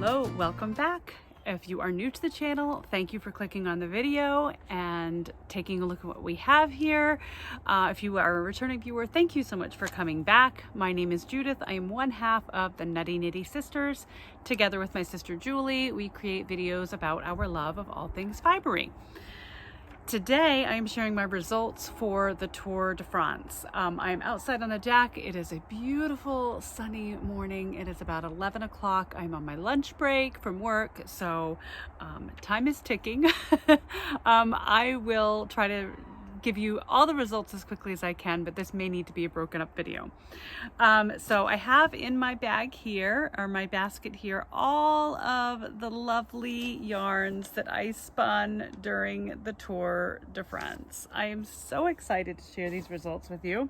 Hello, welcome back. If you are new to the channel, thank you for clicking on the video and taking a look at what we have here. If you are a returning viewer, thank you so much for coming back. My name is Judith. I am one half of the Nutty Nitty Sisters. Together with my sister Julie, we create videos about our love of all things fibery. Today, I am sharing my results for the Tour de France. I am outside on the deck. It is a beautiful sunny morning. It is about 11 o'clock. I'm on my lunch break from work, so time is ticking. I will try to give you all the results as quickly as I can, but this may need to be a broken up video. So I have in my bag here, or my basket here, all of the lovely yarns that I spun during the Tour de France. I am so excited to share these results with you.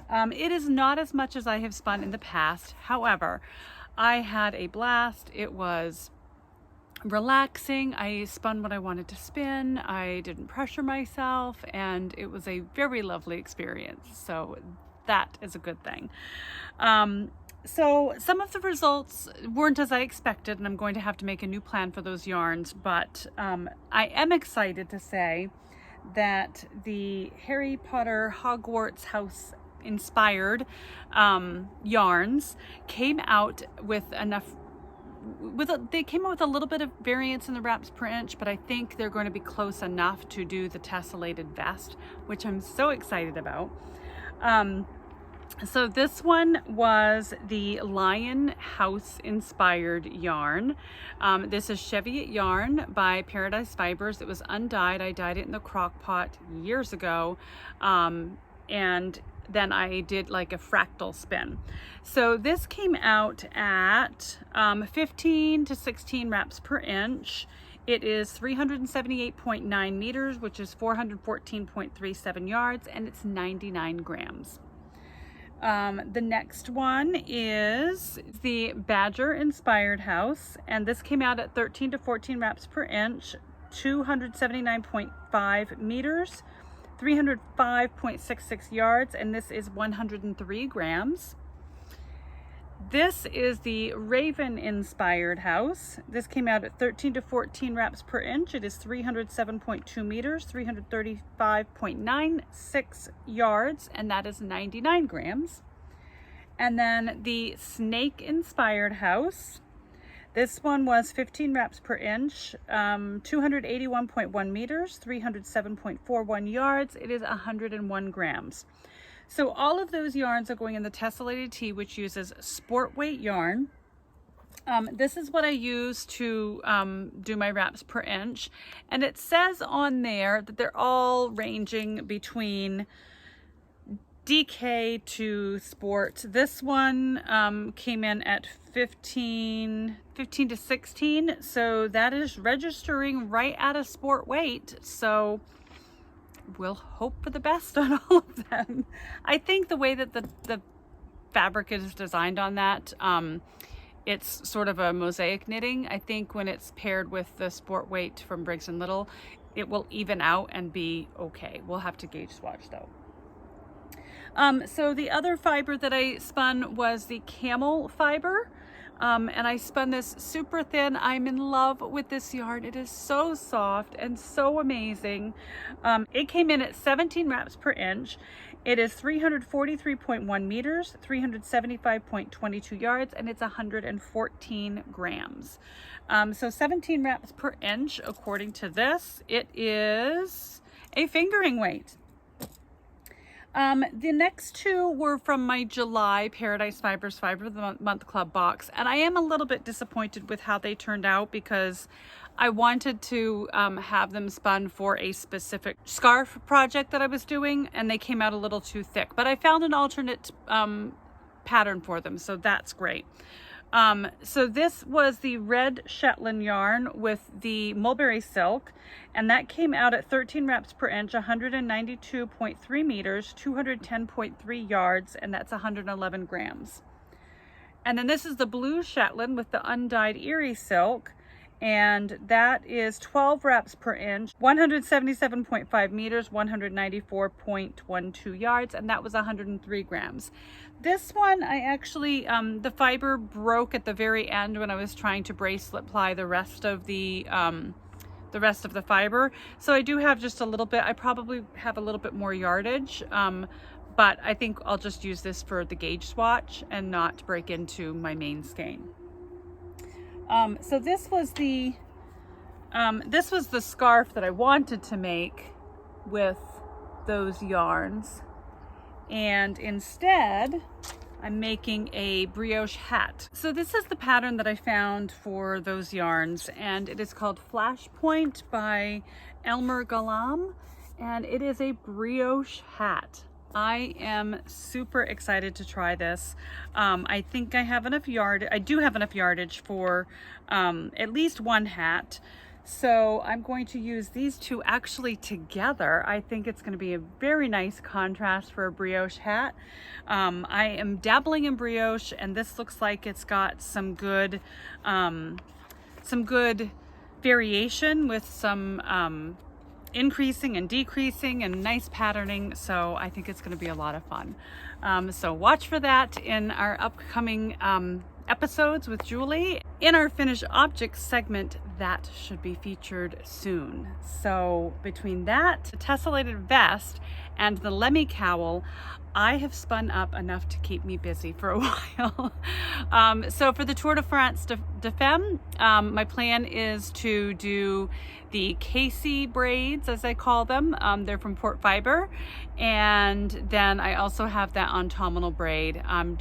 It is not as much as I have spun in the past. However, I had a blast. It was relaxing. I spun what I wanted to spin. I didn't pressure myself, and it was a very lovely experience. So that is a good thing. So some of the results weren't as I expected, and I'm going to have to make a new plan for those yarns, but I am excited to say that the Harry Potter Hogwarts house inspired yarns came out with enough they came out with a little bit of variance in the wraps per inch, but I think they're going to be close enough to do the tessellated vest, which I'm so excited about. So this one was the Lion House inspired yarn. This is Cheviot yarn by Paradise Fibers. It was undyed. I dyed it in the crock pot years ago. And then I did like a fractal spin. So this came out at 15 to 16 wraps per inch. It is 378.9 meters, which is 414.37 yards, and it's 99 grams. The next one is the Badger Inspired House, and this came out at 13 to 14 wraps per inch, 279.5 meters, 305.66 yards, and this is 103 grams. This is the Raven Inspired House. This came out at 13 to 14 wraps per inch. It is 307.2 meters, 335.96 yards, and that is 99 grams. And then the Snake Inspired House. This one was 15 wraps per inch, 281.1 meters, 307.41 yards. It is 101 grams. So all of those yarns are going in the tessellated tee, which uses sport weight yarn. This is what I use to do my wraps per inch. And it says on there that they're all ranging between DK to sport. This one came in at 15 to 16, so that is registering right at a sport weight. So we'll hope for the best on all of them. I think the way that the fabric is designed on that, it's sort of a mosaic knitting. I think when it's paired with the sport weight from Briggs & Little, it will even out and be okay. We'll have to gauge swatch though. So the other fiber that I spun was the camel fiber, and I spun this super thin. I'm in love with this yarn. It is so soft and so amazing. It came in at 17 wraps per inch. It is 343.1 meters, 375.22 yards, and it's 114 grams. So 17 wraps per inch, according to this, it is a fingering weight. The next two were from my July Paradise Fibers Fiber of the Month Club box, and I am a little bit disappointed with how they turned out because I wanted to have them spun for a specific scarf project that I was doing, and they came out a little too thick, but I found an alternate pattern for them, so that's great. So this was the red Shetland yarn with the mulberry silk, and that came out at 13 wraps per inch, 192.3 meters, 210.3 yards, and that's 111 grams. And then this is the blue Shetland with the undyed Erie silk, and that is 12 reps per inch, 177.5 meters, 194.12 yards, and that was 103 grams. This one, I actually, the fiber broke at the very end when I was trying to bracelet ply the rest of the fiber. So I do have just a little bit, I probably have a little bit more yardage, but I think I'll just use this for the gauge swatch and not break into my main skein. So this was the scarf that I wanted to make with those yarns, and instead I'm making a brioche hat. So this is the pattern that I found for those yarns, and it is called Flashpoint by Elmer Galam, and it is a brioche hat. I am super excited to try this. I think I have enough I do have enough yardage for at least one hat. So I'm going to use these two actually together. I think it's going to be a very nice contrast for a brioche hat. I am dabbling in brioche, and this looks like it's got some good variation with some increasing and decreasing and nice patterning. So I think it's going to be a lot of fun. So watch for that in our upcoming episodes with Julie. In our finished objects segment, that should be featured soon. So between that, the tessellated vest, and the Lemmy cowl, I have spun up enough to keep me busy for a while. So for the Tour de France de Femme, my plan is to do the Casey braids, as I call them. They're from Port Fiber. And then I also have that autumnal braid. I'm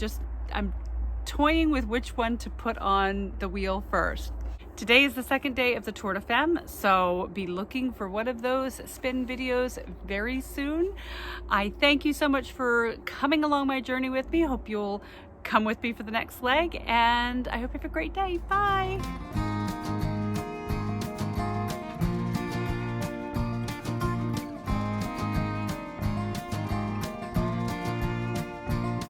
toying with which one to put on the wheel first. Today is the second day of the Tour de Femme, so be looking for one of those spin videos very soon. I thank you so much for coming along my journey with me. Hope you'll come with me for the next leg, and I hope you have a great day. Bye.